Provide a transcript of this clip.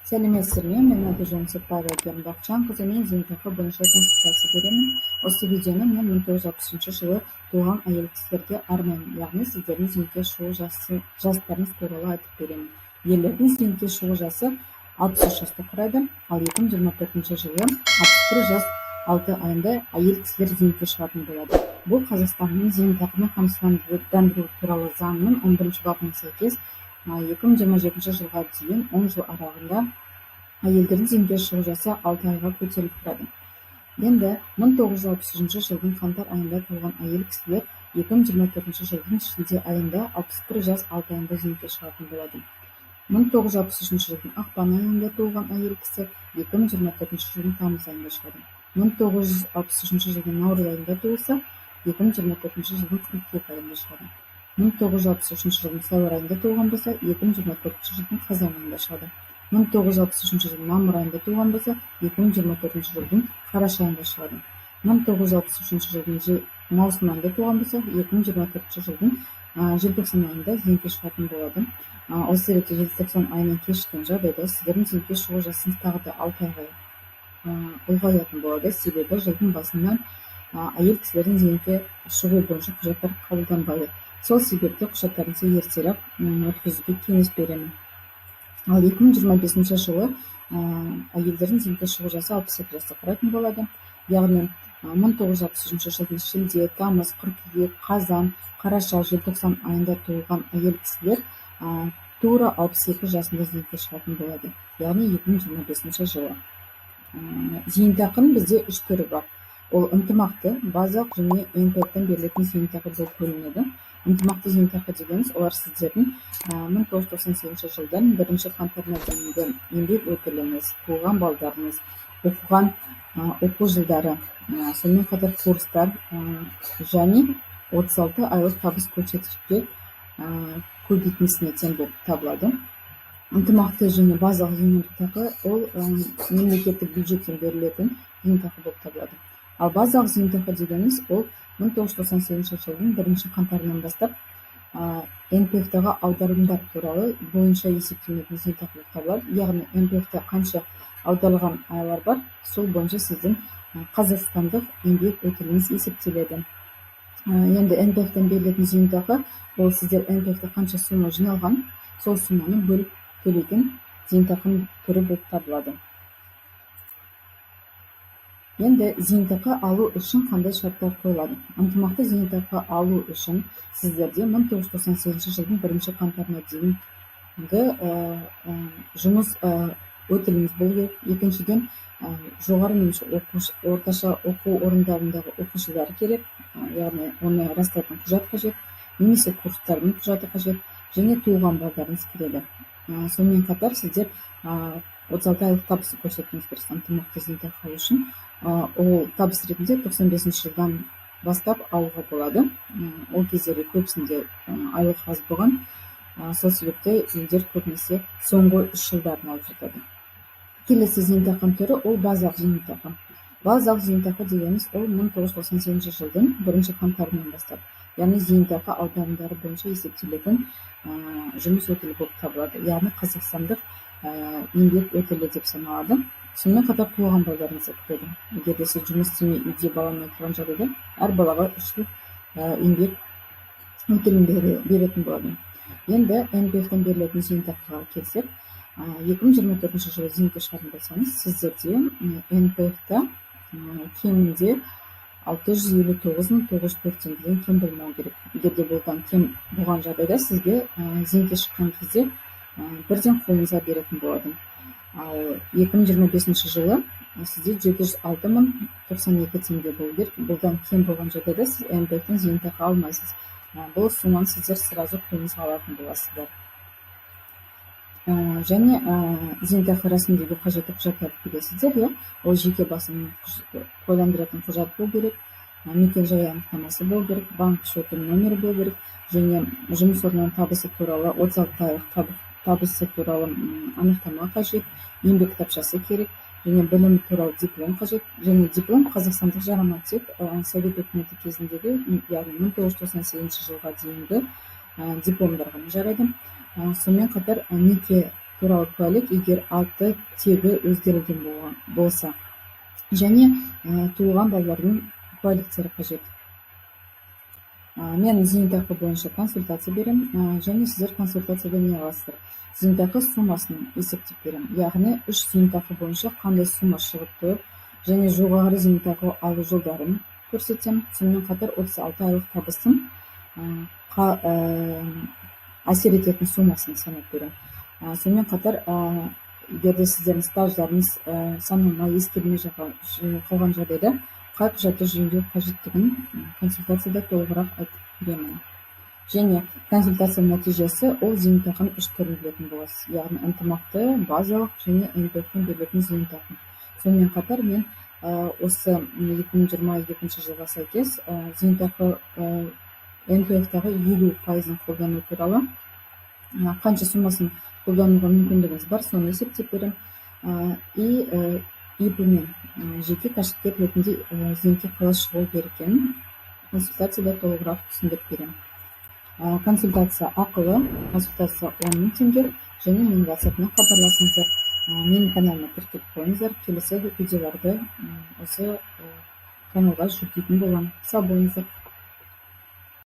Сәлеметсіздер ме? Мен аты жөнім Сәтбаева Бақытжанқызы. Мен зейнетақы бойынша консультация беремін. Осы видеоны мен 1960 жылы туған әйел кісілерге арнаймын. Яғни сіздердің зейнетке шығу жастарыңыз туралы айтып беремін. Ерлердің зейнетке шығу жасы 63 жасты құрайды, ал 2024 жылы 61 жас 6 айында әйел кісілер зейнетке шығатын болады. Бұл Қазақстанның зейнетақымен қамсыздандыру туралы заңының 11 бабына сәйкес 2027 жылға дейін 10 жыл аралығында әйелдердің зейнетке шығу жасы 6 айға көтеріліп тұрады. Енді 1963 жылдың қаңтар айында туған әйел кісілер 2024 жылдың шілде айында 61 жас 6 айында зейнетке шығатын болады. 1963 жылдың ақпан айында туған әйел кісі 2024 жылдың тамыз айында шығады. 1963 жылдың наурыз айында туылса, 2024 жылдың қыркүйек айында шығады. 1963 жылдың сәуір айында туған болса, 2024 жылдың қазан айында шығады. 1963 жылдың мамыр айында туған болса, 2024 жылдың қараша айында шығады. 1963 жылдың маусым айында туған болса, 2024 жылдың желтоқсан айында зейнетке шығатын болады. Осы ретте желтоқсан айынан кешіккен жағдайда сіздердің зейнетке шығу жасыңыз тағы да 6 айға ұлғаятын болады. Себебі жылдың басынан әйел кісілердің зейнетке шығу бойынша құжаттар қабылданбайды. Сол себепті құжаттарыңызды ертерек өткізуге кеңес беремін. Ал 2025 жылы әйелдердің зейнетке шығу жасы 62 жасты құрайтын болады. Яғни 1963 жылдың шілде, тамыз, қыркүйек, қазан, қараша, желтоқсан айында туылған әйел кісілер тура 62 жасында зейнетке шығатын болады. Яғни 2025 жылы. Зейнетақының бізде 3 түрі бар. Ол ынтымақты, базалық және НПФ-тен берілетін зейнетақы болып бөлінеді. Ынтымақты зейнетақы дегеніміз олар сіздердің 1998 жылдан 1 қаңтарына дейінгі еңбек өтіліңіз, туған балдарыңыз, оқыған оқу жылдары, сонымен қатар курстар және 36 айлық табыс көрсеткішке көбейтіндісіне тең болып табылады. Ынтымақты және базалық зейнетақы ол мемлекеттік бюджеттен берілетін зейнетақы болып табылады. Ал базалық зейнетақы дегеніміз ол 1998 жылдың 1 қаңтарынан бастап НПФ-тағы аударымдар туралы бойынша есептелетін зейнетақы болып табылады. Яғни НПФ-та қанша аударылған айлар бар, сол бойынша сіздің қазақстандық еңбек өтіліңіз есептеледі. Енді НПФ-тен берілетін зейнетақы ол сіздер НПФ-та қанша сума жиналған, сол суманы бөліп төлейтін зейнетақының түрі болып табылады. Енді зейнетақы алу үшін қандай шарттар қойылады? Ынтымақты зейнетақы алу үшін сіздерде 1998 жылдың 1 қаңтарына дейінгі жұмыс өтіліңіз болу керек. Екіншіден, жоғары немесе орташа оқу орындарындағы оқушылар керек, яғни оны растайтын құжат қажет, немесе курстардың құжаты қажет, және туылған балдарыңыз келеді. Сонымен қатар сіздер 36 айлық табыс көрсетуіңіз керек ынтымақты зейнетақы алу үшін. Ол табыс ретінде 95 жылдан бастап алуға болады. Ол кездері көбісінде айлық аз болған. Сол себепті елдер көбінесе соңғы 3 жылдарын алып жатады. Келесі зейнетақының түрі ол базалық зейнетақы. Базалық зейнетақы дегеніміз ол 1998 жылдың 1 қаңтарынан бастап, яғни зейнетақы аударымдары бойынша есептелетін жұмыс өтілі болып табылады. Яғни қазақстандық еңбек өтілі деп саналады. Сонымен қатар туылған балдарыңыз күтеді. Егер де сіз жұмыс істемей үйде баламен тұрған жағдайда әр балаға 3 жыл еңбек өтілін беретін болады. Енді НПФ-тен берілетін зейнетақыға келсек, 2024 жылы зейнетке шығатын болсаңыз, сіздерде НПФ-та кемінде 659.904 теңгеден кем болмау керек. Егер де бұдан кем болған жағдайда сізге зейнетке шыққан кезде бірден қолыңызға беретін болады. Ал 2025 жылы сізде 706.092 теңге болу керек. Бұдан кем болған жағдайда сіз НПФ-тен зейнетақы алмайсыз. Бұл сумманы сіздер сразу қолыңызға алатын боласыздар. Және зейнетақы рәсімдеуге қажетті құжаттарды бересіздер. Ол жеке басын куәландыратын құжат болу керек, мекен-жай анықтамасы болу керек, банк шотының номері болу керек, және жұмыс орнының табысы туралы 36 айлық табысы туралы анықтама қажет, еңбек кітапшасы керек, және білім туралы диплом қажет. Және диплом қазақстандық жарама тек Совет үкіметі кезіндегі, яғни 1998 жылға дейінгі дипломдар ғана жарайды. Сонымен қатар неке туралы куәлік егер аты тегі өзгерілген болса, және туылған балалардың куәліктері қажет. Мен зейнетақы бойынша консультация берем, және сіздер консультациядан не аласыздар? Зейнетақы сумасын есептеп берем, яғни 3 зейнетақы бойынша қандай сума шығып тұр, және жоғары зейнетақы алу жолдарын көрсетем. Сонымен қатар 36 айлық табыстың әсер ететін сумасын санап берем. Сонымен қатар, егерде сіздердің стаждарыңыз саналмай ескерілмей қалған жағдайда қай құжатты жөндеу қажеттігін консультацияда толығырақ айтып беремін. Және консультация нәтижесі ол зейнетақының 3 түрін білетін боласыз, яғни ынтымақты, базалық және НПФ-тен берілетін зейнетақы. Сонымен қатар мен осы 2022 жылға сәйкес зейнетақы НПФ-тағы 50% қолдану туралы қанша сумасын қолдануға мүмкіндігіңіз бар, соны есептеп берем. ИП-мен жеке кәсіпкер ретінде зейнетке қалай шығу керек екенін консультацияда толығырақ түсіндіріп берем. Консультация ақылы, консультация 10 мың теңге, және менің WhatsApp-ына хабарласыңыздар. Менің каналыма тіркеліп қойыңыздар, келесі видеоларды осы каналға жүктейтін боламын. Сау болыңыздар.